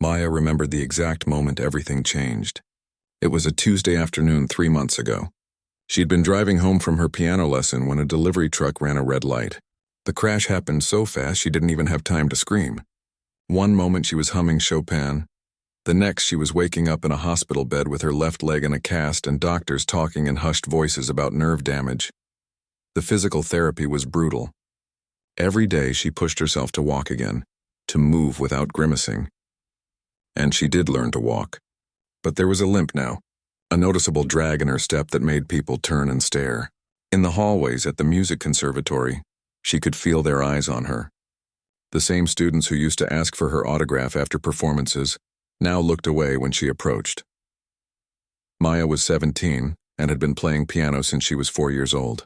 Maya remembered the exact moment everything changed. It was a Tuesday afternoon 3 months ago. She'd been driving home from her piano lesson when a delivery truck ran a red light. The crash happened so fast she didn't even have time to scream. One moment she was humming Chopin. The next she was waking up in a hospital bed with her left leg in a cast and doctors talking in hushed voices about nerve damage. The physical therapy was brutal. Every day she pushed herself to walk again, to move without grimacing. And she did learn to walk. But there was a limp now, a noticeable drag in her step that made people turn and stare. In the hallways at the music conservatory, she could feel their eyes on her. The same students who used to ask for her autograph after performances now looked away when she approached. Maya was 17 and had been playing piano since she was 4 years old.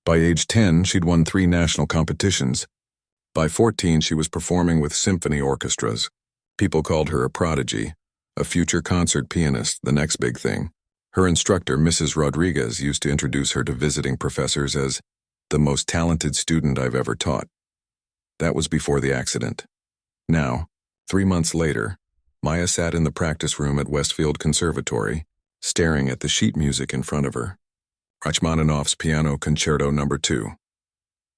By age 10, she'd won 3 national competitions. By 14, she was performing with symphony orchestras. People called her a prodigy, a future concert pianist, the next big thing. Her instructor, Mrs. Rodriguez, used to introduce her to visiting professors as the most talented student I've ever taught. That was before the accident. Now, 3 months later, Maya sat in the practice room at Westfield Conservatory, staring at the sheet music in front of her. Rachmaninoff's Piano Concerto No. 2.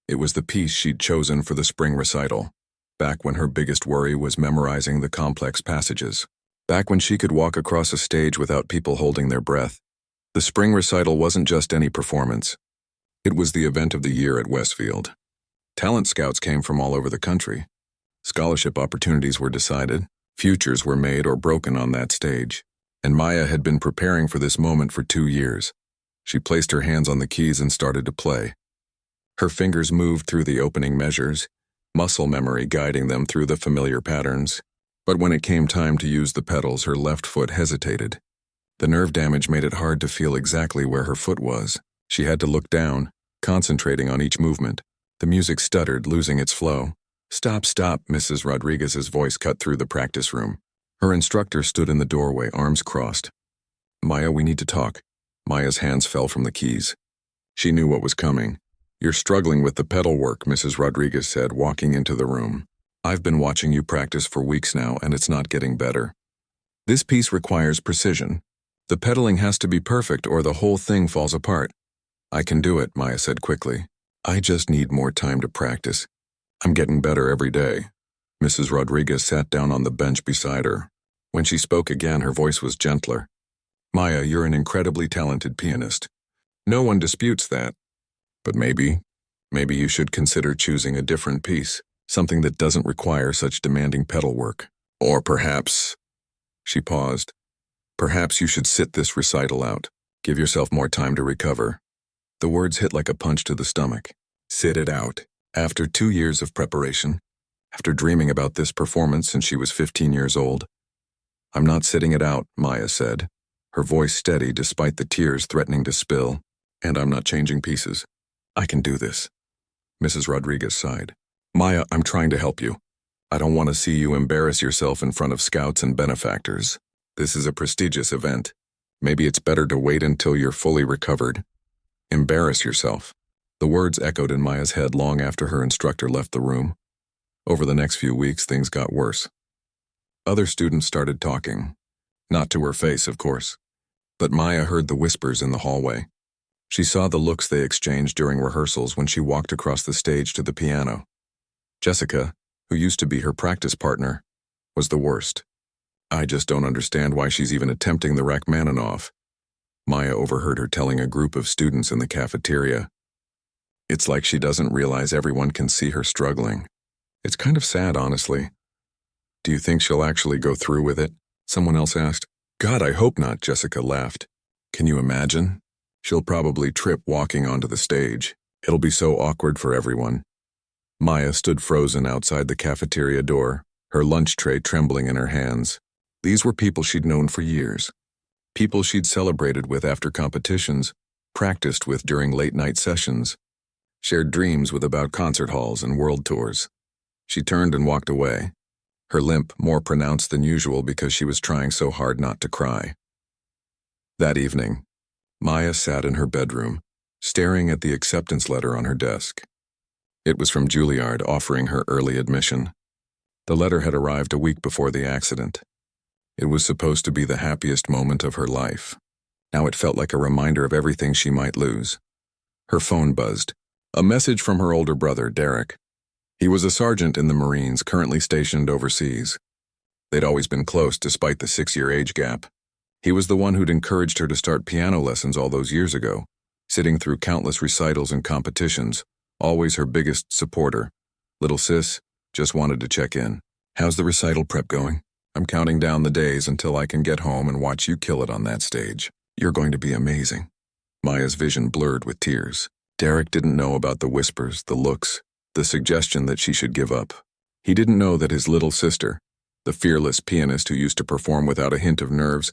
It was the piece she'd chosen for the spring recital, back when her biggest worry was memorizing the complex passages. Back when she could walk across a stage without people holding their breath. The spring recital wasn't just any performance. It was the event of the year at Westfield. Talent scouts came from all over the country. Scholarship opportunities were decided, futures were made or broken on that stage, and Maya had been preparing for this moment for 2 years. She placed her hands on the keys and started to play. Her fingers moved through the opening measures, muscle memory guiding them through the familiar patterns. But when it came time to use the pedals, her left foot hesitated. The nerve damage made it hard to feel exactly where her foot was. She had to look down, concentrating on each movement. The music stuttered, losing its flow. "Stop, stop," Mrs. Rodriguez's voice cut through the practice room. Her instructor stood in the doorway, arms crossed. "Maya, we need to talk." Maya's hands fell from the keys. She knew what was coming. "You're struggling with the pedal work," Mrs. Rodriguez said, walking into the room. "I've been watching you practice for weeks now, and it's not getting better. This piece requires precision. The pedaling has to be perfect or the whole thing falls apart." "I can do it," Maya said quickly. "I just need more time to practice. I'm getting better every day." Mrs. Rodriguez sat down on the bench beside her. When she spoke again, her voice was gentler. "Maya, you're an incredibly talented pianist. No one disputes that. But maybe you should consider choosing a different piece, something that doesn't require such demanding pedal work. Or perhaps," she paused, "perhaps you should sit this recital out. Give yourself more time to recover." The words hit like a punch to the stomach. Sit it out. After 2 years of preparation, after dreaming about this performance since she was 15 years old. "I'm not sitting it out," Maya said, her voice steady despite the tears threatening to spill. "And I'm not changing pieces. I can do this." Mrs. Rodriguez sighed. "Maya, I'm trying to help you. I don't want to see you embarrass yourself in front of scouts and benefactors. This is a prestigious event. Maybe it's better to wait until you're fully recovered. Embarrass yourself." The words echoed in Maya's head long after her instructor left the room. Over the next few weeks, things got worse. Other students started talking. Not to her face, of course. But Maya heard the whispers in the hallway. She saw the looks they exchanged during rehearsals when she walked across the stage to the piano. Jessica, who used to be her practice partner, was the worst. "I just don't understand why she's even attempting the Rachmaninoff," Maya overheard her telling a group of students in the cafeteria. "It's like she doesn't realize everyone can see her struggling. It's kind of sad, honestly." "Do you think she'll actually go through with it?" someone else asked. "God, I hope not," Jessica laughed. "Can you imagine? She'll probably trip walking onto the stage. It'll be so awkward for everyone." Maya stood frozen outside the cafeteria door, her lunch tray trembling in her hands. These were people she'd known for years. People she'd celebrated with after competitions, practiced with during late-night sessions, shared dreams with about concert halls and world tours. She turned and walked away, her limp more pronounced than usual because she was trying so hard not to cry. That evening, Maya sat in her bedroom, staring at the acceptance letter on her desk. It was from Juilliard offering her early admission. The letter had arrived a week before the accident. It was supposed to be the happiest moment of her life. Now it felt like a reminder of everything she might lose. Her phone buzzed. A message from her older brother, Derek. He was a sergeant in the Marines, currently stationed overseas. They'd always been close despite the 6-year age gap. He was the one who'd encouraged her to start piano lessons all those years ago, sitting through countless recitals and competitions, always her biggest supporter. Little sis just wanted to check in. How's the recital prep going? I'm counting down the days until I can get home and watch you kill it on that stage. You're going to be amazing. Maya's vision blurred with tears. Derek didn't know about the whispers, the looks, the suggestion that she should give up. He didn't know that his little sister, the fearless pianist who used to perform without a hint of nerves,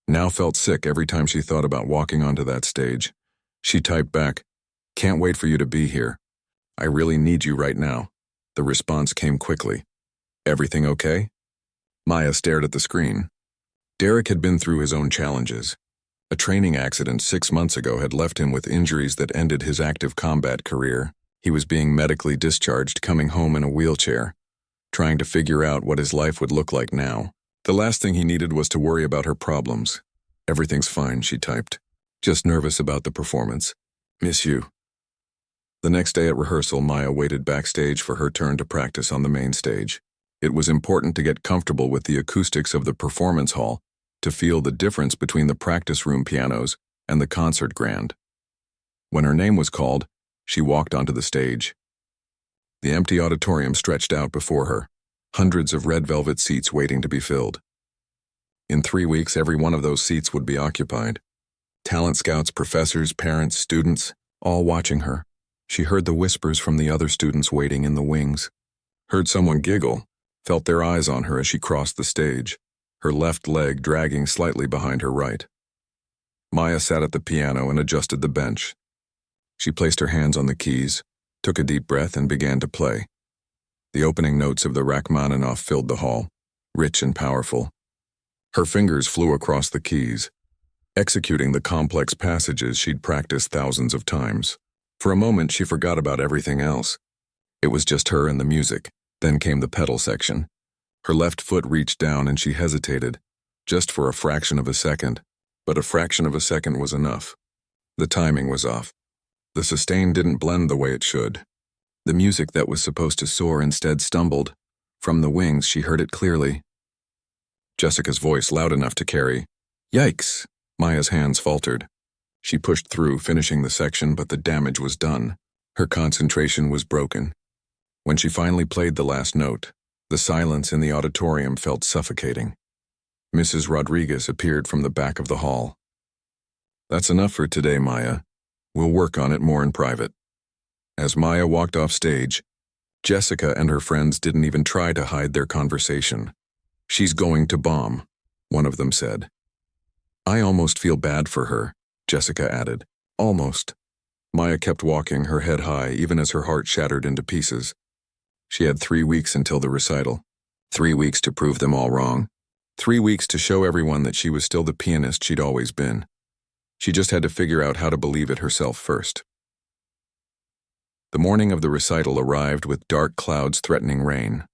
now felt sick every time she thought about walking onto that stage. She typed back, "Can't wait for you to be here. I really need you right now." The response came quickly. "Everything okay?" Maya stared at the screen. Derek had been through his own challenges. A training accident 6 months ago had left him with injuries that ended his active combat career. He was being medically discharged, coming home in a wheelchair, trying to figure out what his life would look like now. The last thing he needed was to worry about her problems. "Everything's fine," she typed. "Just nervous about the performance. Miss you." The next day at rehearsal, Maya waited backstage for her turn to practice on the main stage. It was important to get comfortable with the acoustics of the performance hall, to feel the difference between the practice room pianos and the concert grand. When her name was called, she walked onto the stage. The empty auditorium stretched out before her, hundreds of red velvet seats waiting to be filled. In 3 weeks, every one of those seats would be occupied. Talent scouts, professors, parents, students, all watching her. She heard the whispers from the other students waiting in the wings, heard someone giggle, felt their eyes on her as she crossed the stage, her left leg dragging slightly behind her right. Maya sat at the piano and adjusted the bench. She placed her hands on the keys, took a deep breath, and began to play. The opening notes of the Rachmaninoff filled the hall, rich and powerful. Her fingers flew across the keys, executing the complex passages she'd practiced thousands of times. For a moment, she forgot about everything else. It was just her and the music. Then came the pedal section. Her left foot reached down and she hesitated, just for a fraction of a second. But a fraction of a second was enough. The timing was off. The sustain didn't blend the way it should. The music that was supposed to soar instead stumbled. From the wings, she heard it clearly. Jessica's voice loud enough to carry. "Yikes!" Maya's hands faltered. She pushed through, finishing the section, but the damage was done. Her concentration was broken. When she finally played the last note, the silence in the auditorium felt suffocating. Mrs. Rodriguez appeared from the back of the hall. "That's enough for today, Maya. We'll work on it more in private." As Maya walked off stage, Jessica and her friends didn't even try to hide their conversation. "She's going to bomb," one of them said. "I almost feel bad for her," Jessica added. "Almost." Maya kept walking, her head high, even as her heart shattered into pieces. She had 3 weeks until the recital. 3 weeks to prove them all wrong. 3 weeks to show everyone that she was still the pianist she'd always been. She just had to figure out how to believe it herself first. The morning of the recital arrived with dark clouds threatening rain.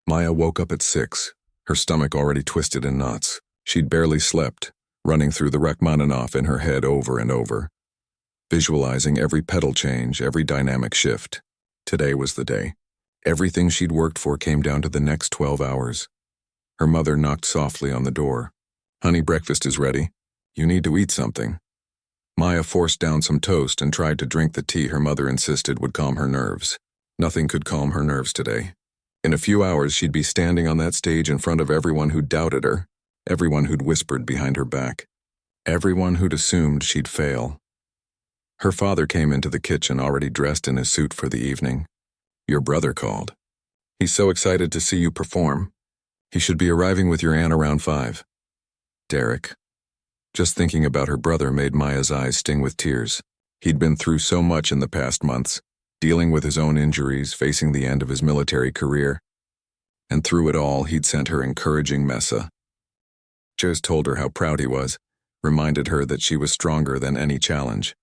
Maya woke up at 6, her stomach already twisted in knots. She'd barely slept, running through the Rachmaninoff in her head over and over, visualizing every pedal change, every dynamic shift. Today was the day. Everything she'd worked for came down to the next 12 hours. Her mother knocked softly on the door. "Honey, breakfast is ready. You need to eat something." Maya forced down some toast and tried to drink the tea her mother insisted would calm her nerves. Nothing could calm her nerves today. In a few hours, she'd be standing on that stage in front of everyone who doubted her, everyone who'd whispered behind her back, everyone who'd assumed she'd fail. Her father came into the kitchen already dressed in his suit for the evening. "Your brother called. He's so excited to see you perform. He should be arriving with your aunt around 5. Derek. Just thinking about her brother made Maya's eyes sting with tears. He'd been through so much in the past months, dealing with his own injuries, facing the end of his military career. And through it all, he'd sent her encouraging messa. Just told her how proud he was, reminded her that she was stronger than any challenge.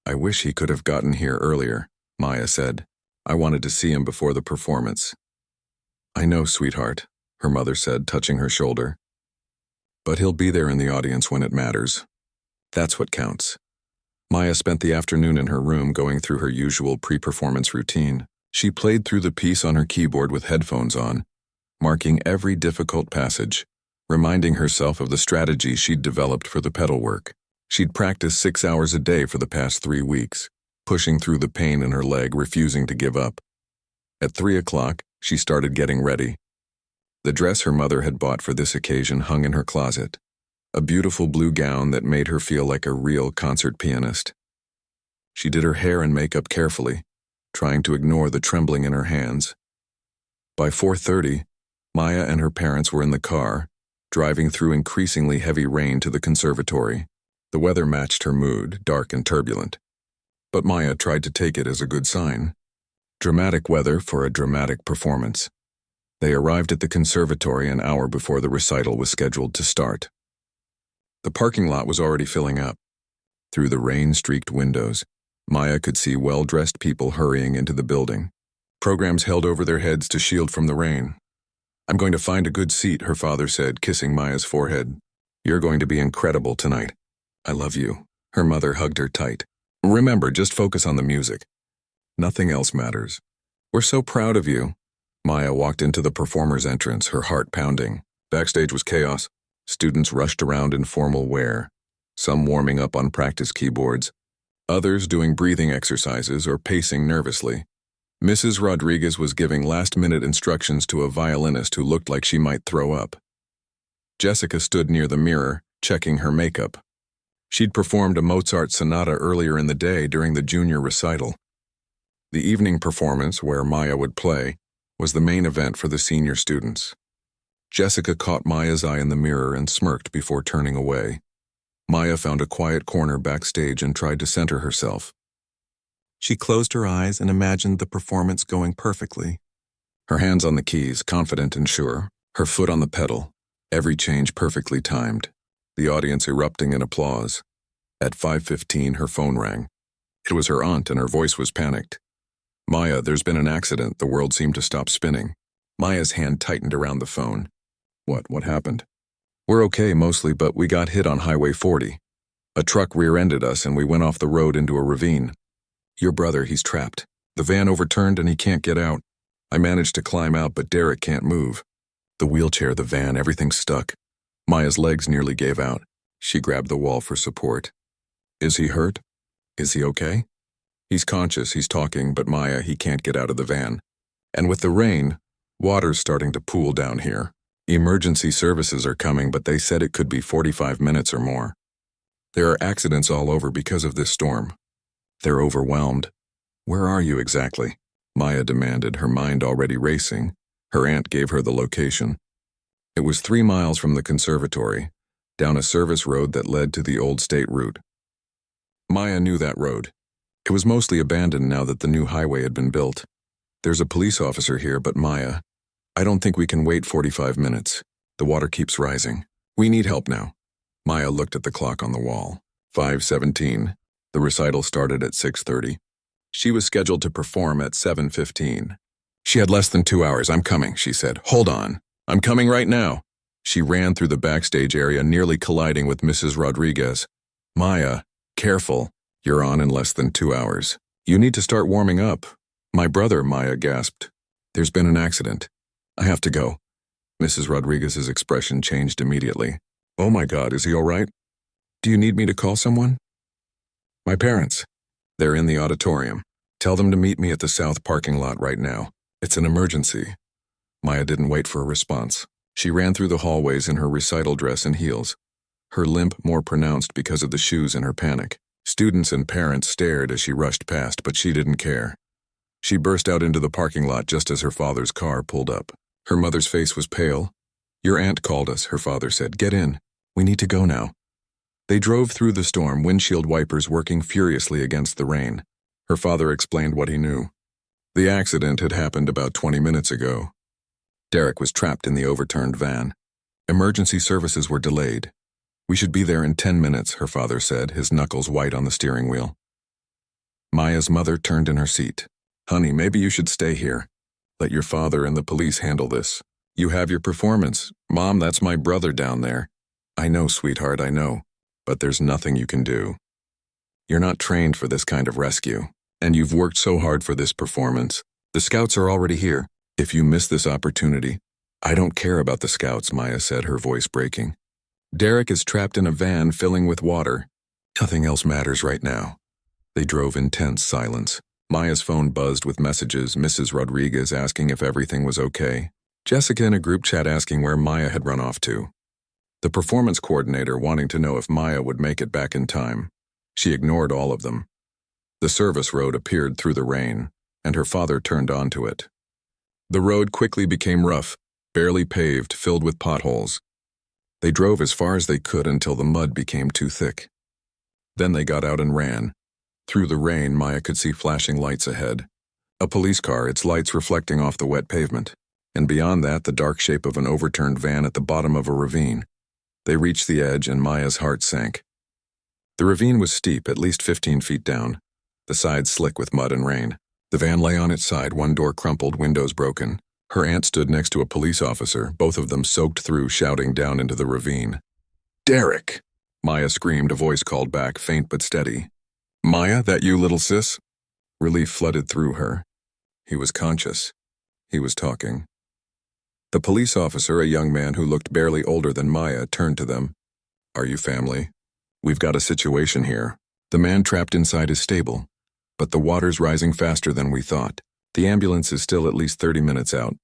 "I wish he could have gotten here earlier," Maya said. "I wanted to see him before the performance." I know, sweetheart, her mother said, touching her shoulder. But he'll be there in the audience when it matters. That's what counts. Maya spent the afternoon in her room going through her usual pre-performance routine. She played through the piece on her keyboard with headphones on, marking every difficult passage, reminding herself of the strategy she'd developed for the pedal work. She'd practiced 6 hours a day for the past 3 weeks, pushing through the pain in her leg, refusing to give up. At 3 o'clock, she started getting ready. The dress her mother had bought for this occasion hung in her closet, a beautiful blue gown that made her feel like a real concert pianist. She did her hair and makeup carefully, trying to ignore the trembling in her hands. By 4:30, Maya and her parents were in the car, driving through increasingly heavy rain to the conservatory. The weather matched her mood, dark and turbulent. But Maya tried to take it as a good sign. Dramatic weather for a dramatic performance. They arrived at the conservatory an hour before the recital was scheduled to start. The parking lot was already filling up. Through the rain-streaked windows, Maya could see well-dressed people hurrying into the building. Programs held over their heads to shield from the rain. I'm going to find a good seat, her father said, kissing Maya's forehead. You're going to be incredible tonight. I love you. Her mother hugged her tight. Remember, just focus on the music. Nothing else matters. We're so proud of you. Maya walked into the performer's entrance, her heart pounding. Backstage was chaos. Students rushed around in formal wear, some warming up on practice keyboards, others doing breathing exercises or pacing nervously. Mrs. Rodriguez was giving last-minute instructions to a violinist who looked like she might throw up. Jessica stood near the mirror, checking her makeup. She'd performed a Mozart sonata earlier in the day during the junior recital. The evening performance, where Maya would play, was the main event for the senior students. Jessica caught Maya's eye in the mirror and smirked before turning away. Maya found a quiet corner backstage and tried to center herself. She closed her eyes and imagined the performance going perfectly. Her hands on the keys, confident and sure, her foot on the pedal, every change perfectly timed, the audience erupting in applause. At 5:15, her phone rang. It was her aunt and her voice was panicked. Maya, there's been an accident. The world seemed to stop spinning. Maya's hand tightened around the phone. What happened? We're okay mostly, but we got hit on Highway 40. A truck rear-ended us and we went off the road into a ravine. Your brother, he's trapped. The van overturned and he can't get out. I managed to climb out, but Derek can't move. The wheelchair, the van, everything's stuck. Maya's legs nearly gave out. She grabbed the wall for support. Is he hurt? Is he okay? He's conscious, he's talking, but Maya, he can't get out of the van. And with the rain, water's starting to pool down here. Emergency services are coming, but they said it could be 45 minutes or more. There are accidents all over because of this storm. They're overwhelmed. Where are you exactly? Maya demanded, her mind already racing. Her aunt gave her the location. It was 3 miles from the conservatory, down a service road that led to the old state route. Maya knew that road. It was mostly abandoned now that the new highway had been built. There's a police officer here, but Maya, I don't think we can wait 45 minutes. The water keeps rising. We need help now. Maya looked at the clock on the wall. 5:17. The recital started at 6:30. She was scheduled to perform at 7:15. She had less than 2 hours. I'm coming, she said. Hold on. I'm coming right now. She ran through the backstage area, nearly colliding with Mrs. Rodriguez. Maya, careful. You're on in less than 2 hours. You need to start warming up. My brother, Maya gasped. There's been an accident. I have to go. Mrs. Rodriguez's expression changed immediately. Oh my God, is he all right? Do you need me to call someone? My parents. They're in the auditorium. Tell them to meet me at the south parking lot right now. It's an emergency. Maya didn't wait for a response. She ran through the hallways in her recital dress and heels, her limp more pronounced because of the shoes in her panic. Students and parents stared as she rushed past, but she didn't care. She burst out into the parking lot just as her father's car pulled up. Her mother's face was pale. Your aunt called us, her father said. Get in. We need to go now. They drove through the storm, windshield wipers working furiously against the rain. Her father explained what he knew. The accident had happened about 20 minutes ago. Derek was trapped in the overturned van. Emergency services were delayed. We should be there in 10 minutes, her father said, his knuckles white on the steering wheel. Maya's mother turned in her seat. Honey, maybe you should stay here. Let your father and the police handle this. You have your performance. Mom, that's my brother down there. I know, sweetheart, I know. But there's nothing you can do. You're not trained for this kind of rescue. And you've worked so hard for this performance. The scouts are already here. If you miss this opportunity, I don't care about the scouts, Maya said, her voice breaking. Derek is trapped in a van filling with water. Nothing else matters right now. They drove in tense silence. Maya's phone buzzed with messages, Mrs. Rodriguez asking if everything was okay. Jessica in a group chat asking where Maya had run off to. The performance coordinator wanting to know if Maya would make it back in time. She ignored all of them. The service road appeared through the rain, and her father turned onto it. The road quickly became rough, barely paved, filled with potholes. They drove as far as they could until the mud became too thick. Then they got out and ran. Through the rain, Maya could see flashing lights ahead. A police car, its lights reflecting off the wet pavement. And beyond that, the dark shape of an overturned van at the bottom of a ravine. They reached the edge, and Maya's heart sank. The ravine was steep, at least 15 feet down, the sides slick with mud and rain. The van lay on its side, one door crumpled, windows broken. Her aunt stood next to a police officer, both of them soaked through, shouting down into the ravine. "Derek!" Maya screamed, a voice called back, faint but steady. "Maya, that you, little sis?" Relief flooded through her. He was conscious. He was talking. The police officer, a young man who looked barely older than Maya, turned to them. "Are you family? We've got a situation here. The man trapped inside his stable. But the water's rising faster than we thought. The ambulance is still at least 30 minutes out.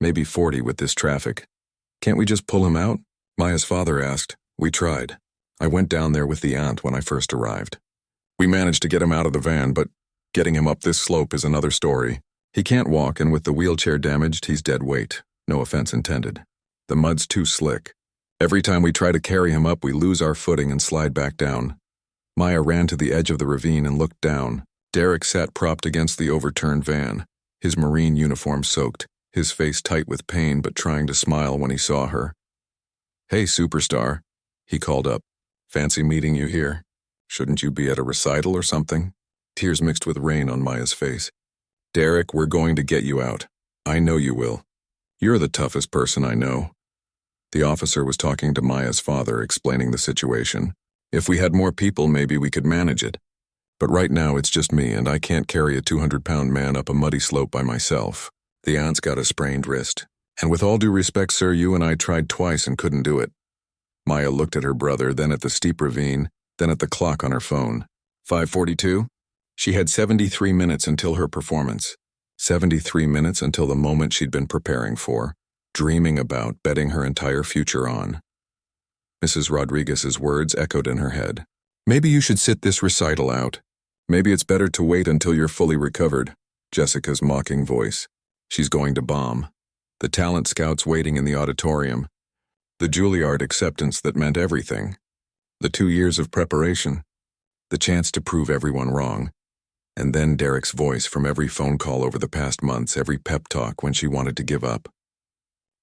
Maybe 40 with this traffic. Can't we just pull him out?" Maya's father asked. "We tried. I went down there with the aunt when I first arrived. We managed to get him out of the van, but getting him up this slope is another story. He can't walk, and with the wheelchair damaged, he's dead weight. No offense intended. The mud's too slick. Every time we try to carry him up, we lose our footing and slide back down." Maya ran to the edge of the ravine and looked down. Derek sat propped against the overturned van, his Marine uniform soaked, his face tight with pain but trying to smile when he saw her. "Hey, superstar," he called up. "Fancy meeting you here. Shouldn't you be at a recital or something?" Tears mixed with rain on Maya's face. "Derek, we're going to get you out. I know you will. You're the toughest person I know." The officer was talking to Maya's father, explaining the situation. "If we had more people, maybe we could manage it. But right now it's just me, and I can't carry a 200-pound man up a muddy slope by myself. The aunt's got a sprained wrist. And with all due respect, sir, you and I tried twice and couldn't do it." Maya looked at her brother, then at the steep ravine, then at the clock on her phone. 5:42? She had 73 minutes until her performance. 73 minutes until the moment she'd been preparing for, dreaming about, betting her entire future on. Mrs. Rodriguez's words echoed in her head. "Maybe you should sit this recital out. Maybe it's better to wait until you're fully recovered." Jessica's mocking voice. "She's going to bomb." The talent scouts waiting in the auditorium. The Juilliard acceptance that meant everything. The 2 years of preparation. The chance to prove everyone wrong. And then Derek's voice from every phone call over the past months, every pep talk when she wanted to give up.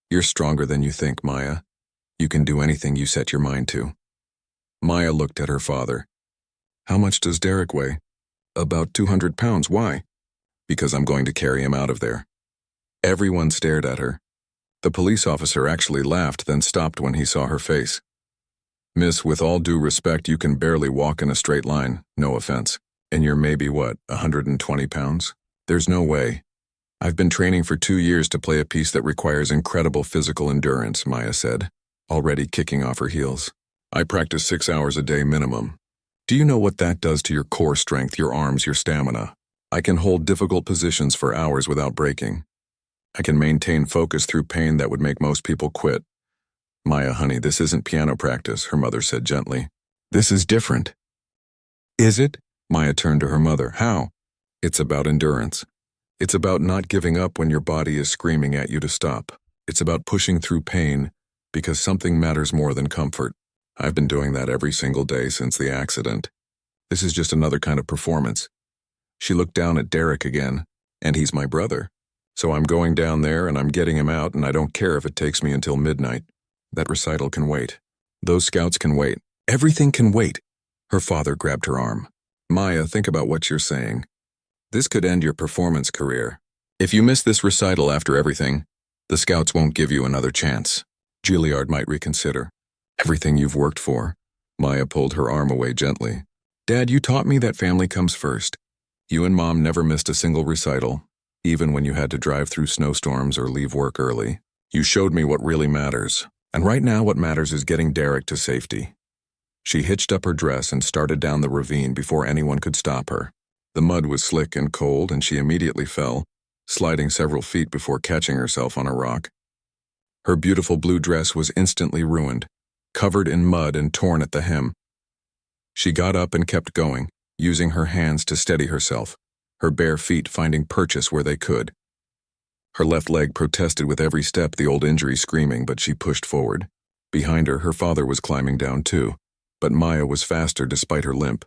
"You're stronger than you think, Maya. You can do anything you set your mind to." Maya looked at her father. "How much does Derek weigh?" "About 200 pounds. Why?" "Because I'm going to carry him out of there." Everyone stared at her. The police officer actually laughed, then stopped when he saw her face. "Miss, with all due respect, you can barely walk in a straight line, no offense. And you're maybe, 120 pounds? There's no way. I've been training for 2 years to play a piece that requires incredible physical endurance," Maya said, already kicking off her heels. "I practice 6 hours a day minimum. Do you know what that does to your core strength, your arms, your stamina? I can hold difficult positions for hours without breaking. I can maintain focus through pain that would make most people quit." "Maya, honey, this isn't piano practice," her mother said gently. "This is different." "Is it?" Maya turned to her mother. "How?" "It's about endurance. It's about not giving up when your body is screaming at you to stop. It's about pushing through pain because something matters more than comfort. I've been doing that every single day since the accident. This is just another kind of performance." She looked down at Derek again. "And he's my brother. So I'm going down there and I'm getting him out, and I don't care if it takes me until midnight. That recital can wait. Those scouts can wait. Everything can wait." Her father grabbed her arm. "Maya, think about what you're saying. This could end your performance career. If you miss this recital after everything, the scouts won't give you another chance. Juilliard might reconsider. Everything you've worked for. Maya pulled her arm away gently. Dad, you taught me that family comes first. You and Mom never missed a single recital, even when you had to drive through snowstorms or leave work early. You showed me what really matters. And right now what matters is getting Derek to safety. She hitched up her dress and started down the ravine before anyone could stop her. The mud was slick and cold, and she immediately fell, sliding several feet before catching herself on a rock. Her beautiful blue dress was instantly ruined, covered in mud and torn at the hem. She got up and kept going, using her hands to steady herself, her bare feet finding purchase where they could. Her left leg protested with every step, the old injury screaming, but she pushed forward. Behind her, her father was climbing down too, but Maya was faster despite her limp.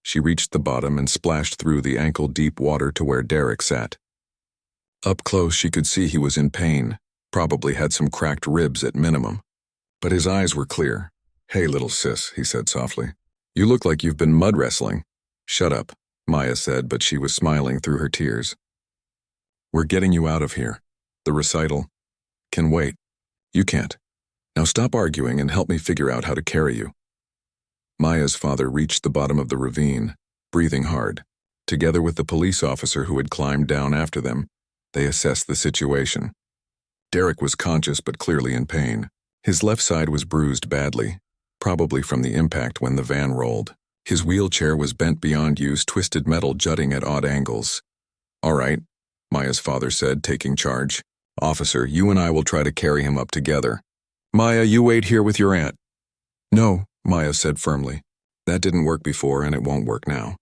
She reached the bottom and splashed through the ankle-deep water to where Derek sat. Up close, she could see he was in pain, probably had some cracked ribs at minimum. But his eyes were clear. Hey, little sis, he said softly. You look like you've been mud wrestling. Shut up, Maya said, but she was smiling through her tears. We're getting you out of here. The recital can wait. You can't. Now stop arguing and help me figure out how to carry you. Maya's father reached the bottom of the ravine, breathing hard. Together with the police officer who had climbed down after them, they assessed the situation. Derek was conscious but clearly in pain. His left side was bruised badly, probably from the impact when the van rolled. His wheelchair was bent beyond use, twisted metal jutting at odd angles. All right, Maya's father said, taking charge. Officer, you and I will try to carry him up together. Maya, you wait here with your aunt. No, Maya said firmly. That didn't work before and it won't work now.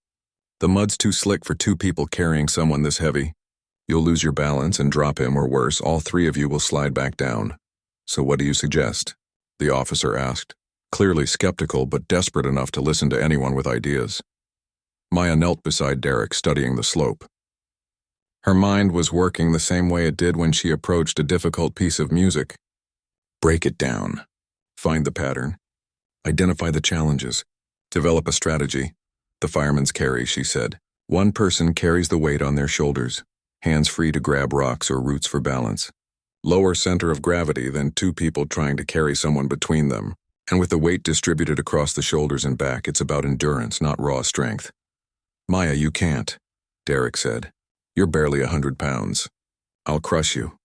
The mud's too slick for two people carrying someone this heavy. You'll lose your balance and drop him, or worse, all three of you will slide back down. So what do you suggest? The officer asked, clearly skeptical but desperate enough to listen to anyone with ideas. Maya knelt beside Derek, studying the slope. Her mind was working the same way it did when she approached a difficult piece of music. Break it down. Find the pattern. Identify the challenges. Develop a strategy. The fireman's carry, she said. One person carries the weight on their shoulders, hands free to grab rocks or roots for balance. Lower center of gravity than two people trying to carry someone between them. And with the weight distributed across the shoulders and back, it's about endurance, not raw strength. Maya, you can't, Derek said. You're barely 100 pounds. I'll crush you.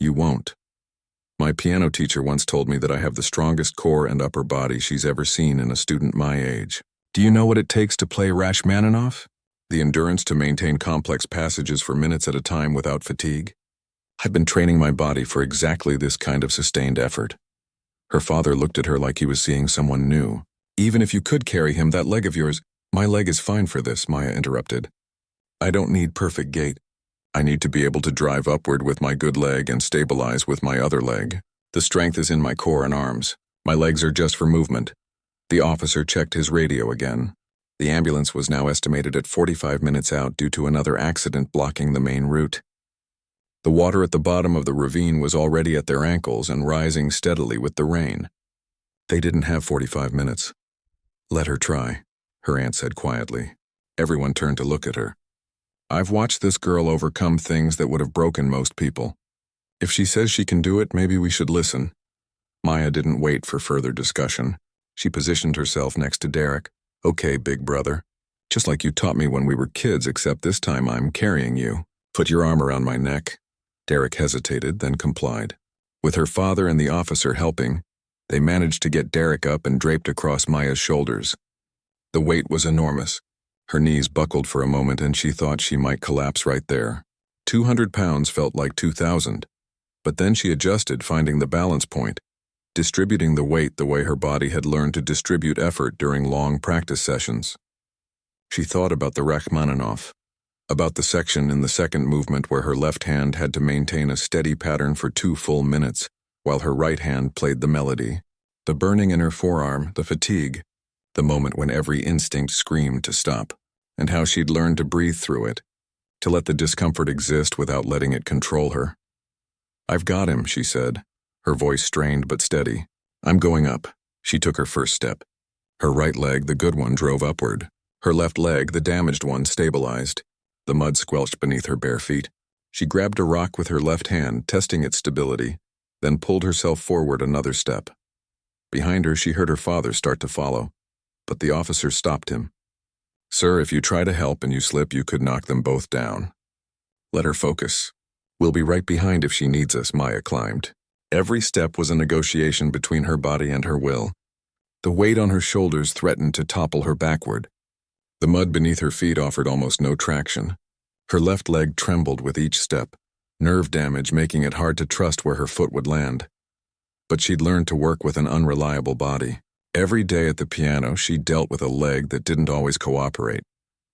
You won't. My piano teacher once told me that I have the strongest core and upper body she's ever seen in a student my age. Do you know what it takes to play Rachmaninoff? The endurance to maintain complex passages for minutes at a time without fatigue? I've been training my body for exactly this kind of sustained effort. Her father looked at her like he was seeing someone new. Even if you could carry him, that leg of yours— My leg is fine for this, Maya interrupted. I don't need perfect gait. I need to be able to drive upward with my good leg and stabilize with my other leg. The strength is in my core and arms. My legs are just for movement. The officer checked his radio again. The ambulance was now estimated at 45 minutes out due to another accident blocking the main route. The water at the bottom of the ravine was already at their ankles and rising steadily with the rain. They didn't have 45 minutes. Let her try, her aunt said quietly. Everyone turned to look at her. I've watched this girl overcome things that would have broken most people. If she says she can do it, maybe we should listen. Maya didn't wait for further discussion. She positioned herself next to Derek. Okay, big brother. Just like you taught me when we were kids, except this time I'm carrying you. Put your arm around my neck. Derek hesitated, then complied. With her father and the officer helping, they managed to get Derek up and draped across Maya's shoulders. The weight was enormous. Her knees buckled for a moment and she thought she might collapse right there. 200 pounds felt like 2,000. But then she adjusted, finding the balance point, distributing the weight the way her body had learned to distribute effort during long practice sessions. She thought about the Rachmaninoff, about the section in the second movement where her left hand had to maintain a steady pattern for 2 full minutes, while her right hand played the melody. The burning in her forearm, the fatigue, the moment when every instinct screamed to stop, and how she'd learned to breathe through it, to let the discomfort exist without letting it control her. I've got him, she said, her voice strained but steady. I'm going up. She took her first step. Her right leg, the good one, drove upward. Her left leg, the damaged one, stabilized. The mud squelched beneath her bare feet. She grabbed a rock with her left hand, testing its stability, then pulled herself forward another step. Behind her, she heard her father start to follow, but the officer stopped him. "Sir, if you try to help and you slip, you could knock them both down. Let her focus. We'll be right behind if she needs us," Maya climbed. Every step was a negotiation between her body and her will. The weight on her shoulders threatened to topple her backward. The mud beneath her feet offered almost no traction. Her left leg trembled with each step, nerve damage making it hard to trust where her foot would land. But she'd learned to work with an unreliable body. Every day at the piano, she dealt with a leg that didn't always cooperate,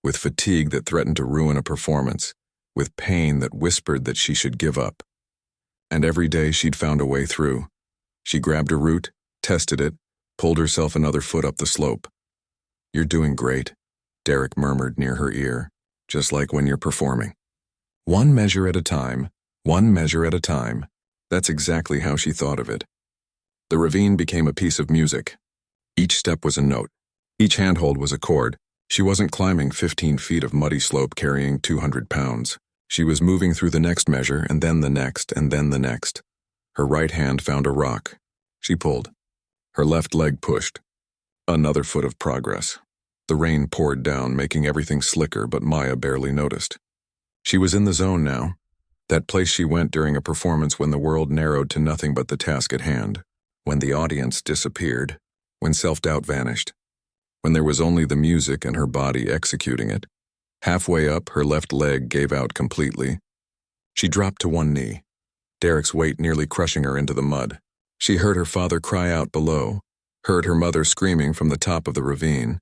with fatigue that threatened to ruin a performance, with pain that whispered that she should give up. And every day she'd found a way through. She grabbed a root, tested it, pulled herself another foot up the slope. "You're doing great," Derek murmured near her ear, "just like when you're performing. One measure at a time, one measure at a time." That's exactly how she thought of it. The ravine became a piece of music. Each step was a note. Each handhold was a chord. She wasn't climbing 15 feet of muddy slope carrying 200 pounds. She was moving through the next measure, and then the next, and then the next. Her right hand found a rock. She pulled. Her left leg pushed. Another foot of progress. The rain poured down, making everything slicker, but Maya barely noticed. She was in the zone now. That place she went during a performance when the world narrowed to nothing but the task at hand. When the audience disappeared. When self-doubt vanished. When there was only the music and her body executing it. Halfway up, her left leg gave out completely. She dropped to one knee, Derek's weight nearly crushing her into the mud. She heard her father cry out below, heard her mother screaming from the top of the ravine.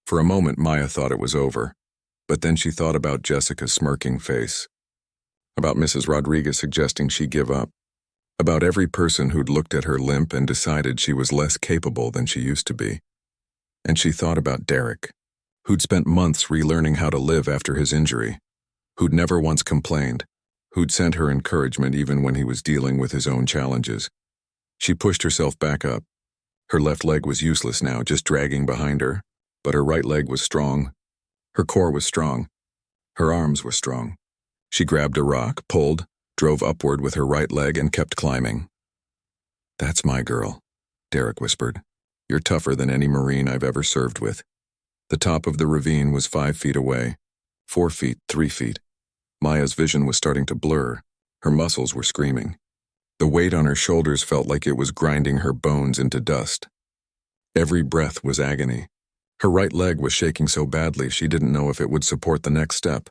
For a moment, Maya thought it was over, but then she thought about Jessica's smirking face, about Mrs. Rodriguez suggesting she give up, about every person who'd looked at her limp and decided she was less capable than she used to be. And she thought about Derek, who'd spent months relearning how to live after his injury, who'd never once complained, who'd sent her encouragement even when he was dealing with his own challenges. She pushed herself back up. Her left leg was useless now, just dragging behind her, but her right leg was strong. Her core was strong. Her arms were strong. She grabbed a rock, pulled, drove upward with her right leg and kept climbing. "That's my girl," Derek whispered. "You're tougher than any Marine I've ever served with." The top of the ravine was 5 feet away. 4 feet, 3 feet. Maya's vision was starting to blur. Her muscles were screaming. The weight on her shoulders felt like it was grinding her bones into dust. Every breath was agony. Her right leg was shaking so badly she didn't know if it would support the next step,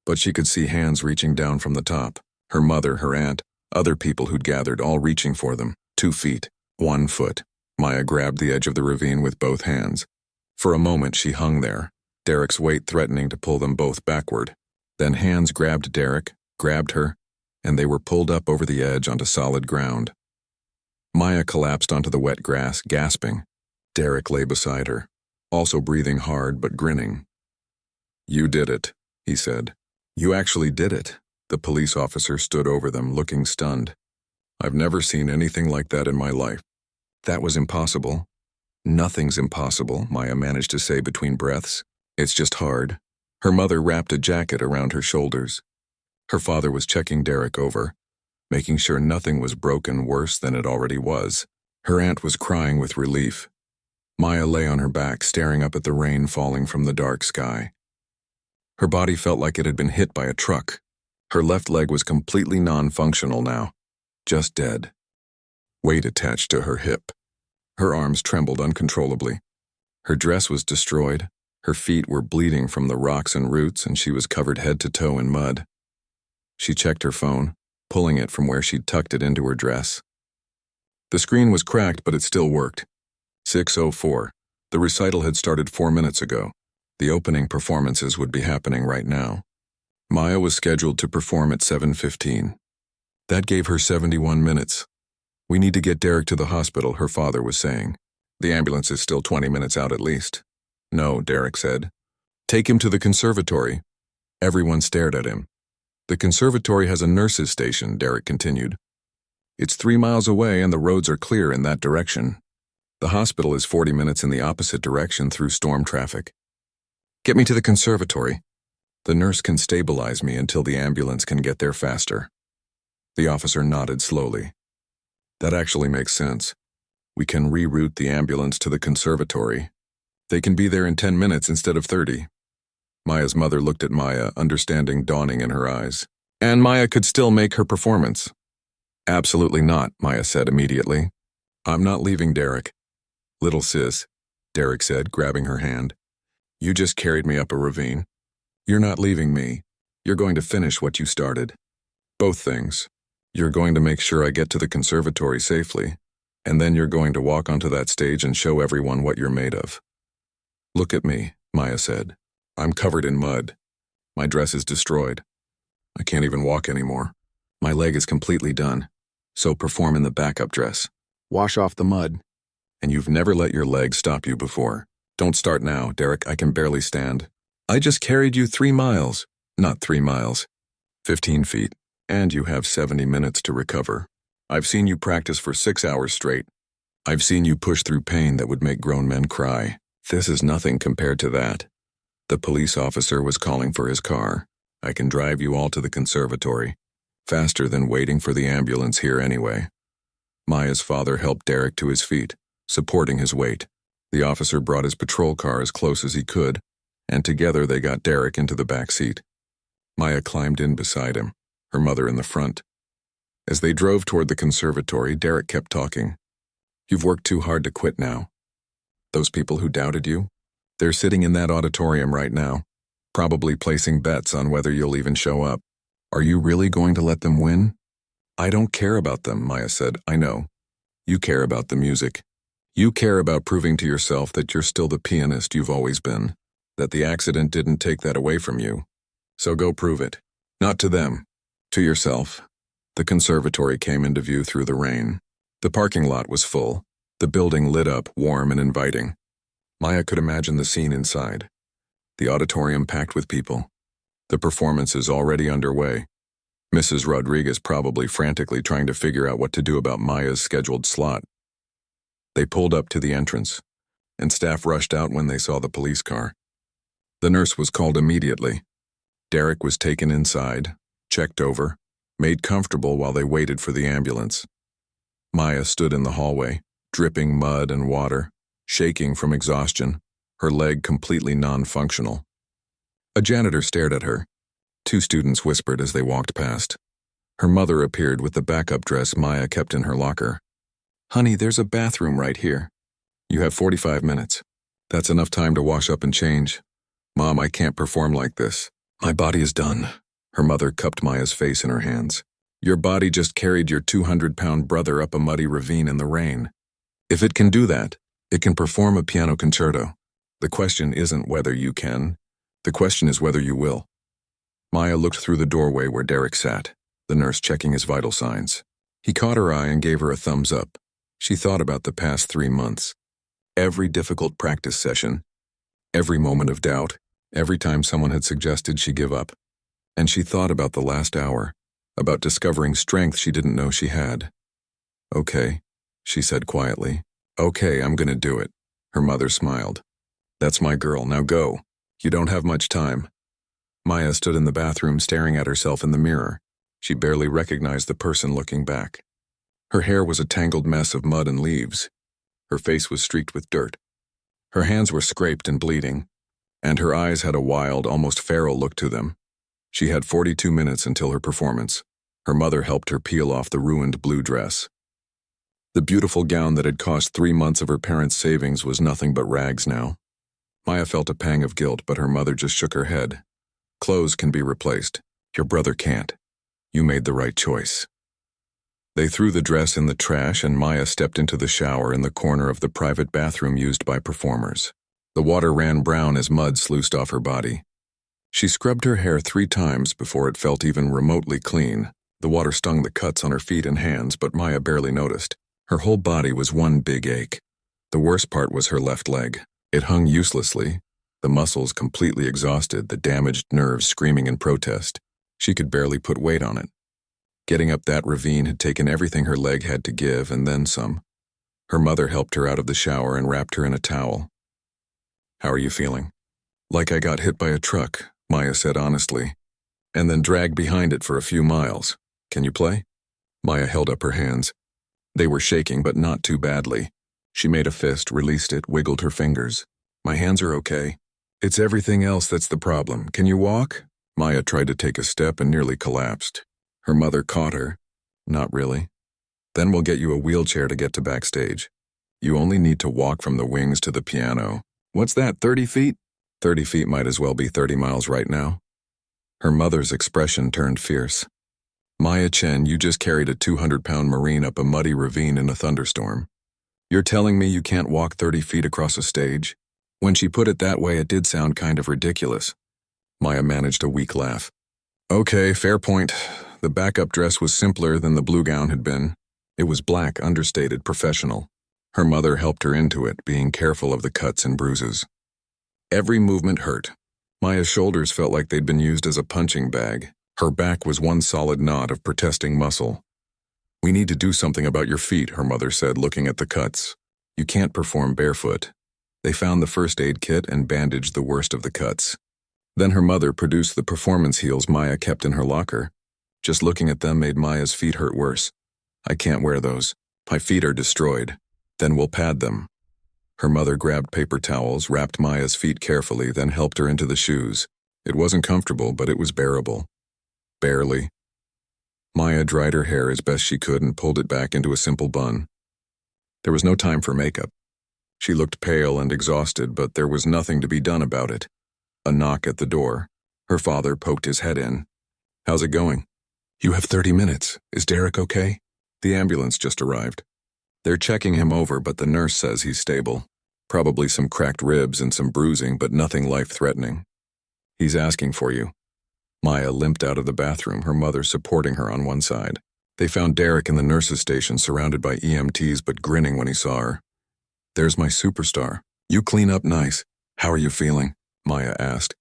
but she could see hands reaching down from the top. Her mother, her aunt, other people who'd gathered, all reaching for them. 2 feet, 1 foot. Maya grabbed the edge of the ravine with both hands. For a moment she hung there, Derek's weight threatening to pull them both backward. Then hands grabbed Derek, grabbed her, and they were pulled up over the edge onto solid ground. Maya collapsed onto the wet grass, gasping. Derek lay beside her, also breathing hard but grinning. "You did it," he said. "You actually did it." The police officer stood over them, looking stunned. "I've never seen anything like that in my life." "That was impossible." "Nothing's impossible," Maya managed to say between breaths. "It's just hard." Her mother wrapped a jacket around her shoulders. Her father was checking Derek over, making sure nothing was broken worse than it already was. Her aunt was crying with relief. Maya lay on her back, staring up at the rain falling from the dark sky. Her body felt like it had been hit by a truck. Her left leg was completely non-functional now, just dead. Weight attached to her hip. Her arms trembled uncontrollably. Her dress was destroyed. Her feet were bleeding from the rocks and roots, and she was covered head to toe in mud. She checked her phone, pulling it from where she'd tucked it into her dress. The screen was cracked, but it still worked. 6:04. The recital had started 4 minutes ago. The opening performances would be happening right now. Maya was scheduled to perform at 7:15. That gave her 71 minutes. "We need to get Derek to the hospital," her father was saying. "The ambulance is still 20 minutes out at least." "No," Derek said. "Take him to the conservatory." Everyone stared at him. "The conservatory has a nurse's station," Derek continued. "It's 3 miles away and the roads are clear in that direction. The hospital is 40 minutes in the opposite direction through storm traffic." "Get me to the conservatory." The nurse can stabilize me until the ambulance can get there faster. The officer nodded slowly. That actually makes sense. We can reroute the ambulance to the conservatory. They can be there in 10 minutes instead of 30. Maya's mother looked at Maya, understanding dawning in her eyes. And Maya could still make her performance. Absolutely not, Maya said immediately. I'm not leaving Derek. Little sis, Derek said, grabbing her hand. You just carried me up a ravine. You're not leaving me. You're going to finish what you started. Both things. You're going to make sure I get to the conservatory safely, and then you're going to walk onto that stage and show everyone what you're made of. Look at me, Maya said. I'm covered in mud. My dress is destroyed. I can't even walk anymore. My leg is completely done. So perform in the backup dress. Wash off the mud. And you've never let your leg stop you before. Don't start now, Derek. I can barely stand. I just carried you 3 miles. Not 3 miles. 15 feet. And you have 70 minutes to recover. I've seen you practice for 6 hours straight. I've seen you push through pain that would make grown men cry. This is nothing compared to that. The police officer was calling for his car. I can drive you all to the conservatory. Faster than waiting for the ambulance here anyway. Maya's father helped Derek to his feet, supporting his weight. The officer brought his patrol car as close as he could, and together they got Derek into the back seat. Maya climbed in beside him, her mother in the front. As they drove toward the conservatory, Derek kept talking. You've worked too hard to quit now. Those people who doubted you, they're sitting in that auditorium right now, probably placing bets on whether you'll even show up. Are you really going to let them win? I don't care about them, Maya said. I know. You care about the music. You care about proving to yourself that you're still the pianist you've always been, that the accident didn't take that away from you. So go prove it. Not to them. To yourself. The conservatory came into view through the rain. The parking lot was full. The building lit up, warm and inviting. Maya could imagine the scene inside. The auditorium packed with people. The performance is already underway. Mrs. Rodriguez probably frantically trying to figure out what to do about Maya's scheduled slot. They pulled up to the entrance, and staff rushed out when they saw the police car. The nurse was called immediately. Derek was taken inside, checked over, made comfortable while they waited for the ambulance. Maya stood in the hallway, dripping mud and water, shaking from exhaustion, her leg completely non-functional. A janitor stared at her. 2 students whispered as they walked past. Her mother appeared with the backup dress Maya kept in her locker. Honey, there's a bathroom right here. You have 45 minutes. That's enough time to wash up and change. Mom, I can't perform like this. My body is done. Her mother cupped Maya's face in her hands. Your body just carried your 200-pound brother up a muddy ravine in the rain. If it can do that, it can perform a piano concerto. The question isn't whether you can. The question is whether you will. Maya looked through the doorway where Derek sat, the nurse checking his vital signs. He caught her eye and gave her a thumbs up. She thought about the past 3 months. Every difficult practice session, every moment of doubt, every time someone had suggested she give up. And she thought about the last hour, about discovering strength she didn't know she had. Okay, she said quietly. Okay, I'm gonna do it. Her mother smiled. That's my girl, now go. You don't have much time. Maya stood in the bathroom staring at herself in the mirror. She barely recognized the person looking back. Her hair was a tangled mess of mud and leaves. Her face was streaked with dirt. Her hands were scraped and bleeding, and her eyes had a wild, almost feral look to them. She had 42 minutes until her performance. Her mother helped her peel off the ruined blue dress. The beautiful gown that had cost 3 months of her parents' savings was nothing but rags now. Maya felt a pang of guilt, but her mother just shook her head. Clothes can be replaced. Your brother can't. You made the right choice. They threw the dress in the trash, and Maya stepped into the shower in the corner of the private bathroom used by performers. The water ran brown as mud sluiced off her body. She scrubbed her hair 3 times before it felt even remotely clean. The water stung the cuts on her feet and hands, but Maya barely noticed. Her whole body was one big ache. The worst part was her left leg. It hung uselessly, the muscles completely exhausted, the damaged nerves screaming in protest. She could barely put weight on it. Getting up that ravine had taken everything her leg had to give, and then some. Her mother helped her out of the shower and wrapped her in a towel. How are you feeling? Like I got hit by a truck, Maya said honestly, and then dragged behind it for a few miles. Can you play? Maya held up her hands. They were shaking, but not too badly. She made a fist, released it, wiggled her fingers. My hands are okay. It's everything else that's the problem. Can you walk? Maya tried to take a step and nearly collapsed. Her mother caught her. Not really. Then we'll get you a wheelchair to get to backstage. You only need to walk from the wings to the piano. What's that, 30 feet? 30 feet might as well be 30 miles right now. Her mother's expression turned fierce. Maya Chen, you just carried a 200-pound Marine up a muddy ravine in a thunderstorm. You're telling me you can't walk 30 feet across a stage? When she put it that way, it did sound kind of ridiculous. Maya managed a weak laugh. Okay, fair point. The backup dress was simpler than the blue gown had been. It was black, understated, professional. Her mother helped her into it, being careful of the cuts and bruises. Every movement hurt. Maya's shoulders felt like they'd been used as a punching bag. Her back was one solid knot of protesting muscle. We need to do something about your feet, her mother said, looking at the cuts. You can't perform barefoot. They found the first aid kit and bandaged the worst of the cuts. Then her mother produced the performance heels Maya kept in her locker. Just looking at them made Maya's feet hurt worse. I can't wear those. My feet are destroyed. Then we'll pad them. Her mother grabbed paper towels, wrapped Maya's feet carefully, then helped her into the shoes. It wasn't comfortable, but it was bearable. Barely. Maya dried her hair as best she could and pulled it back into a simple bun. There was no time for makeup. She looked pale and exhausted, but there was nothing to be done about it. A knock at the door. Her father poked his head in. How's it going? You have 30 minutes. Is Derek okay? The ambulance just arrived. They're checking him over, but the nurse says he's stable. Probably some cracked ribs and some bruising, but nothing life-threatening. He's asking for you. Maya limped out of the bathroom, her mother supporting her on one side. They found Derek in the nurse's station, surrounded by EMTs, but grinning when he saw her. There's my superstar. You clean up nice. How are you feeling? Maya asked.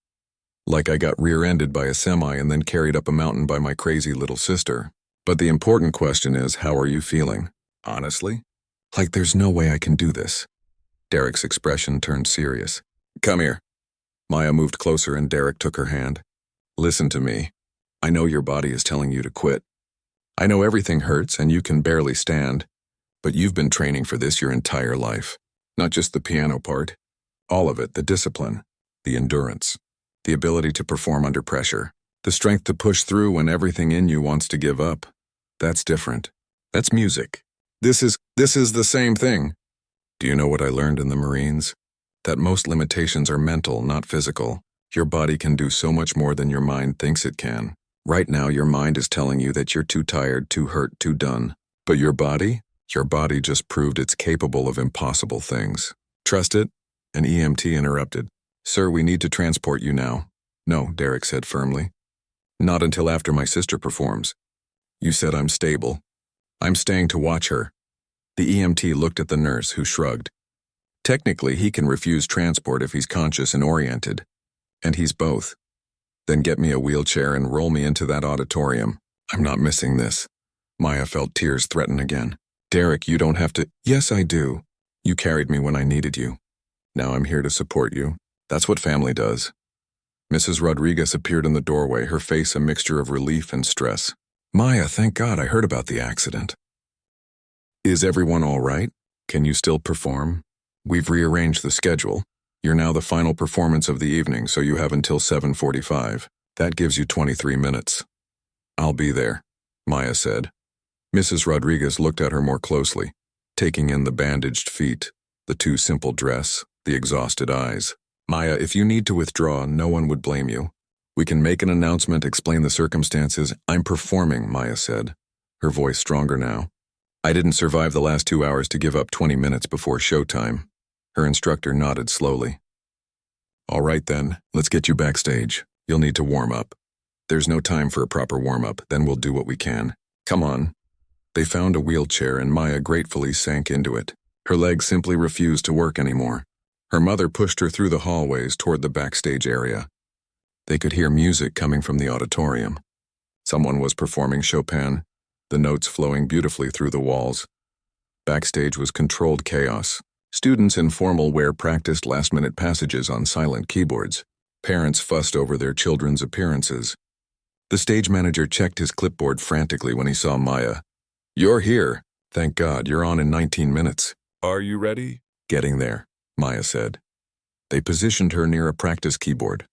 Like I got rear-ended by a semi and then carried up a mountain by my crazy little sister. But the important question is, how are you feeling? Honestly? Like there's no way I can do this. Derek's expression turned serious. Come here. Maya moved closer and Derek took her hand. Listen to me. I know your body is telling you to quit. I know everything hurts and you can barely stand, but you've been training for this your entire life. Not just the piano part. All of it, the discipline, the endurance, the ability to perform under pressure, the strength to push through when everything in you wants to give up. That's different. That's music. This is the same thing. Do you know what I learned in the Marines? That most limitations are mental, not physical. Your body can do so much more than your mind thinks it can. Right now, your mind is telling you that you're too tired, too hurt, too done. But your body just proved it's capable of impossible things. Trust it? An EMT interrupted. Sir, we need to transport you now. No, Derek said firmly. Not until after my sister performs. You said I'm stable. I'm staying to watch her. The EMT looked at the nurse, who shrugged. Technically, he can refuse transport if he's conscious and oriented. And he's both. Then get me a wheelchair and roll me into that auditorium. I'm not missing this. Maya felt tears threaten again. Derek, you don't have to. Yes, I do. You carried me when I needed you. Now I'm here to support you. That's what family does. Mrs. Rodriguez appeared in the doorway, her face a mixture of relief and stress. Maya, thank God I heard about the accident. Is everyone all right? Can you still perform? We've rearranged the schedule. You're now the final performance of the evening, so you have until 7:45. That gives you 23 minutes. I'll be there, Maya said. Mrs. Rodriguez looked at her more closely, taking in the bandaged feet, the too simple dress, the exhausted eyes. Maya, if you need to withdraw, no one would blame you. We can make an announcement, explain the circumstances. I'm performing, Maya said, her voice stronger now. I didn't survive the last 2 hours to give up 20 minutes before showtime. Her instructor nodded slowly. All right then, let's get you backstage. You'll need to warm up. There's no time for a proper warm-up, then we'll do what we can. Come on. They found a wheelchair and Maya gratefully sank into it. Her legs simply refused to work anymore. Her mother pushed her through the hallways toward the backstage area. They could hear music coming from the auditorium. Someone was performing Chopin, the notes flowing beautifully through the walls. Backstage was controlled chaos. Students in formal wear practiced last-minute passages on silent keyboards. Parents fussed over their children's appearances. The stage manager checked his clipboard frantically when he saw Maya. "You're here. Thank God, you're on in 19 minutes. Are you ready?" "Getting there," Maya said. They positioned her near a practice keyboard.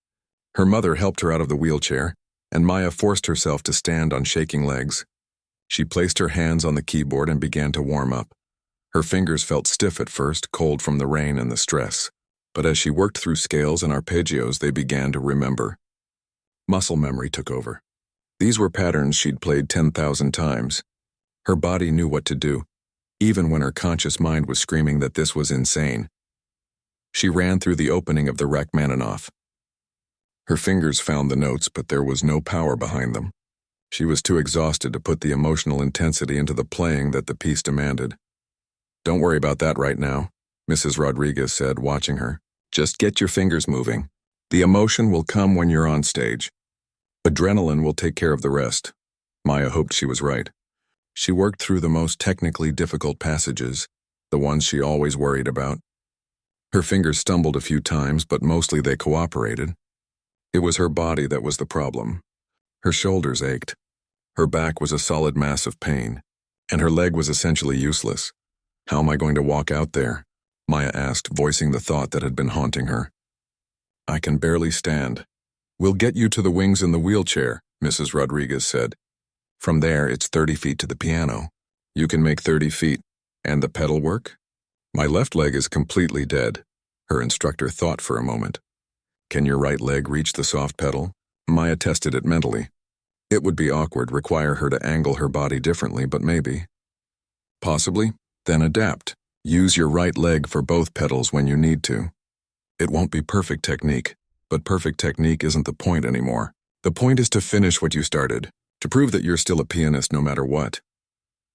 Her mother helped her out of the wheelchair, and Maya forced herself to stand on shaking legs. She placed her hands on the keyboard and began to warm up. Her fingers felt stiff at first, cold from the rain and the stress. But as she worked through scales and arpeggios, they began to remember. Muscle memory took over. These were patterns she'd played 10,000 times. Her body knew what to do, even when her conscious mind was screaming that this was insane. She ran through the opening of the Rachmaninoff. Her fingers found the notes, but there was no power behind them. She was too exhausted to put the emotional intensity into the playing that the piece demanded. "Don't worry about that right now," Mrs. Rodriguez said, watching her. "Just get your fingers moving. The emotion will come when you're on stage. Adrenaline will take care of the rest." Maya hoped she was right. She worked through the most technically difficult passages, the ones she always worried about. Her fingers stumbled a few times, but mostly they cooperated. It was her body that was the problem. Her shoulders ached. Her back was a solid mass of pain, and her leg was essentially useless. "How am I going to walk out there?" Maya asked, voicing the thought that had been haunting her. "I can barely stand." "We'll get you to the wings in the wheelchair," Mrs. Rodriguez said. "From there, it's 30 feet to the piano. You can make 30 feet. And the pedal work?" "My left leg is completely dead." Her instructor thought for a moment. "Can your right leg reach the soft pedal?" Maya tested it mentally. It would be awkward, require her to angle her body differently, but maybe. "Possibly. Then adapt. Use your right leg for both pedals when you need to. It won't be perfect technique, but perfect technique isn't the point anymore. The point is to finish what you started, to prove that you're still a pianist no matter what."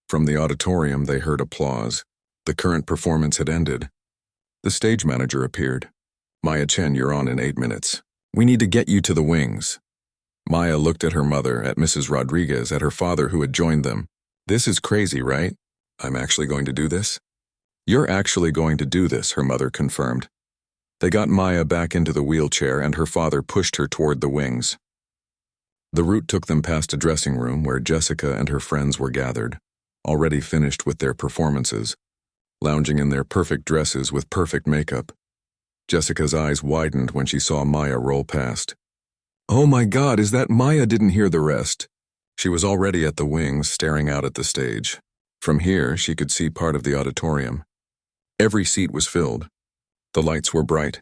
From the auditorium, they heard applause. The current performance had ended. The stage manager appeared. "Maya Chen, you're on in 8 minutes. We need to get you to the wings." Maya looked at her mother, at Mrs. Rodriguez, at her father who had joined them. "This is crazy, right? I'm actually going to do this?" "You're actually going to do this," her mother confirmed. They got Maya back into the wheelchair, and her father pushed her toward the wings. The route took them past a dressing room where Jessica and her friends were gathered, already finished with their performances, lounging in their perfect dresses with perfect makeup. Jessica's eyes widened when she saw Maya roll past. "Oh my God, is that Maya?" Didn't hear the rest. She was already at the wings, staring out at the stage. From here, she could see part of the auditorium. Every seat was filled. The lights were bright.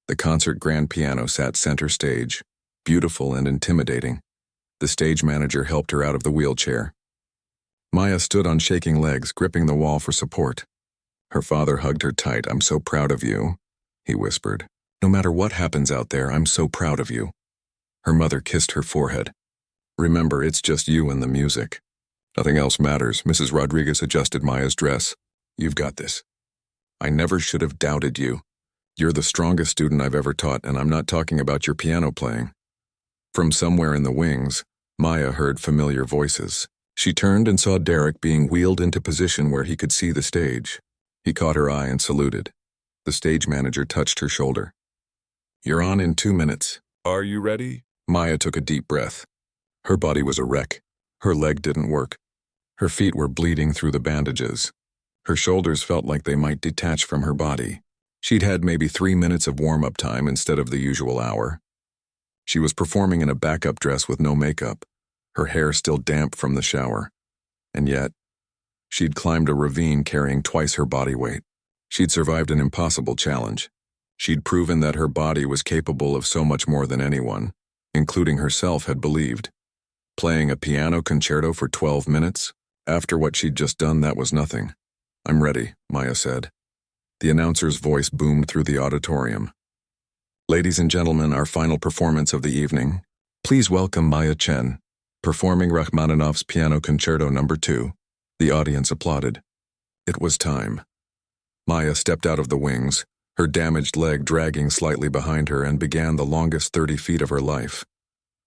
The concert grand piano sat center stage, beautiful and intimidating. The stage manager helped her out of the wheelchair. Maya stood on shaking legs, gripping the wall for support. Her father hugged her tight. "I'm so proud of you," he whispered. "No matter what happens out there, I'm so proud of you." Her mother kissed her forehead. "Remember, it's just you and the music. Nothing else matters." Mrs. Rodriguez adjusted Maya's dress. "You've got this. I never should have doubted you. You're the strongest student I've ever taught, and I'm not talking about your piano playing." From somewhere in the wings, Maya heard familiar voices. She turned and saw Derek being wheeled into position where he could see the stage. He caught her eye and saluted. The stage manager touched her shoulder. "You're on in 2 minutes. Are you ready?" Maya took a deep breath. Her body was a wreck. Her leg didn't work. Her feet were bleeding through the bandages. Her shoulders felt like they might detach from her body. She'd had maybe 3 minutes of warm-up time instead of the usual hour. She was performing in a backup dress with no makeup, her hair still damp from the shower. And yet, she'd climbed a ravine carrying twice her body weight. She'd survived an impossible challenge. She'd proven that her body was capable of so much more than anyone, including herself, had believed. Playing a piano concerto for 12 minutes? After what she'd just done, that was nothing. "I'm ready," Maya said. The announcer's voice boomed through the auditorium. "Ladies and gentlemen, our final performance of the evening. Please welcome Maya Chen, performing Rachmaninoff's Piano Concerto No. 2. The audience applauded. It was time. Maya stepped out of the wings, her damaged leg dragging slightly behind her, and began the longest 30 feet of her life.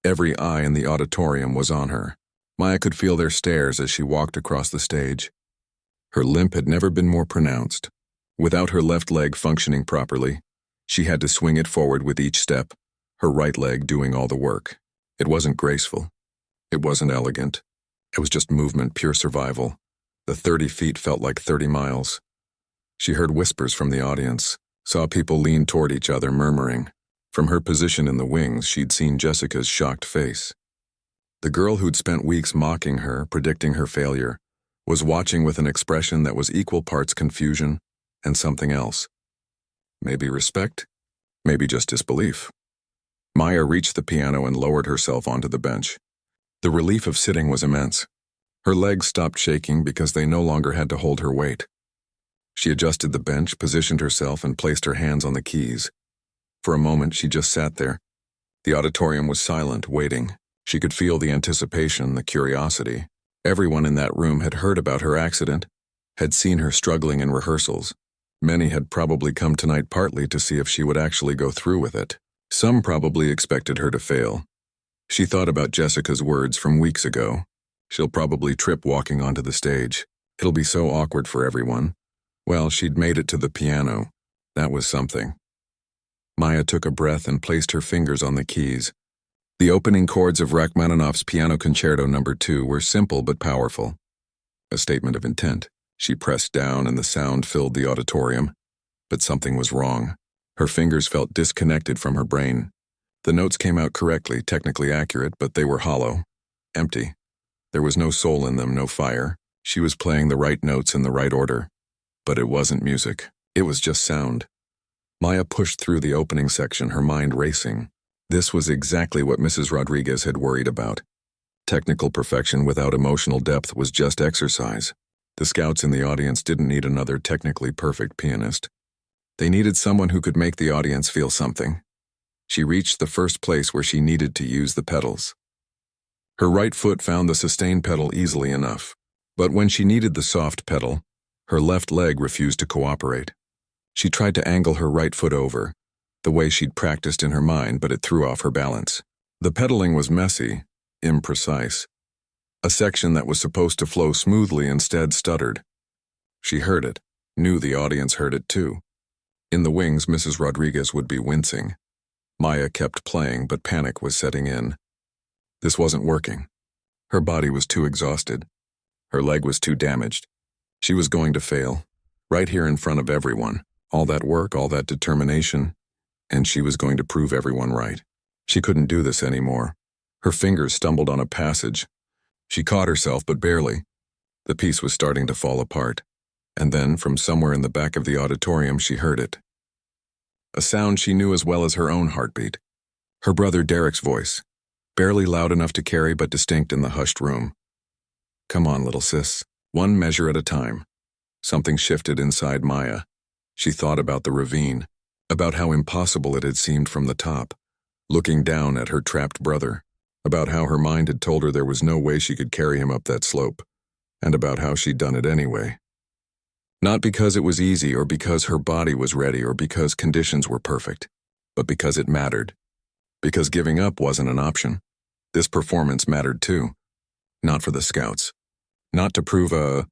Every eye in the auditorium was on her. Maya could feel their stares as she walked across the stage. Her limp had never been more pronounced. Without her left leg functioning properly, she had to swing it forward with each step, her right leg doing all the work. It wasn't graceful. It wasn't elegant. It was just movement, pure survival. The 30 feet felt like 30 miles. She heard whispers from the audience, saw people lean toward each other, murmuring. From her position in the wings, she'd seen Jessica's shocked face. The girl who'd spent weeks mocking her, predicting her failure, was watching with an expression that was equal parts confusion and something else. Maybe respect, maybe just disbelief. Maya reached the piano and lowered herself onto the bench. The relief of sitting was immense. Her legs stopped shaking because they no longer had to hold her weight. She adjusted the bench, positioned herself, and placed her hands on the keys. For a moment, she just sat there. The auditorium was silent, waiting. She could feel the anticipation, the curiosity. Everyone in that room had heard about her accident, had seen her struggling in rehearsals. Many had probably come tonight partly to see if she would actually go through with it. Some probably expected her to fail. She thought about Jessica's words from weeks ago. She'll probably trip walking onto the stage. It'll be so awkward for everyone. Well, she'd made it to the piano. That was something. Maya took a breath and placed her fingers on the keys. The opening chords of Rachmaninoff's Piano Concerto No. 2 were simple but powerful. A statement of intent. She pressed down and the sound filled the auditorium. But something was wrong. Her fingers felt disconnected from her brain. The notes came out correctly, technically accurate, but they were hollow, empty. There was no soul in them, no fire. She was playing the right notes in the right order. But it wasn't music. It was just sound. Maya pushed through the opening section, her mind racing. This was exactly what Mrs. Rodriguez had worried about. Technical perfection without emotional depth was just exercise. The scouts in the audience didn't need another technically perfect pianist. They needed someone who could make the audience feel something. She reached the first place where she needed to use the pedals. Her right foot found the sustain pedal easily enough, but when she needed the soft pedal, her left leg refused to cooperate. She tried to angle her right foot over, the way she'd practiced in her mind, but it threw off her balance. The pedaling was messy, imprecise. A section that was supposed to flow smoothly instead stuttered. She heard it, knew the audience heard it too. In the wings, Mrs. Rodriguez would be wincing. Maya kept playing, but panic was setting in. This wasn't working. Her body was too exhausted. Her leg was too damaged. She was going to fail, right here in front of everyone. All that work, all that determination, and she was going to prove everyone right. She couldn't do this anymore. Her fingers stumbled on a passage. She caught herself, but barely. The piece was starting to fall apart. And then, from somewhere in the back of the auditorium, she heard it. A sound she knew as well as her own heartbeat. Her brother Derek's voice, barely loud enough to carry but distinct in the hushed room. Come on, little sis. One measure at a time. Something shifted inside Maya. She thought about the ravine, about how impossible it had seemed from the top, looking down at her trapped brother, about how her mind had told her there was no way she could carry him up that slope, and about how she'd done it anyway. Not because it was easy or because her body was ready or because conditions were perfect, but because it mattered. Because giving up wasn't an option. This performance mattered too. Not for the scouts. Not to prove a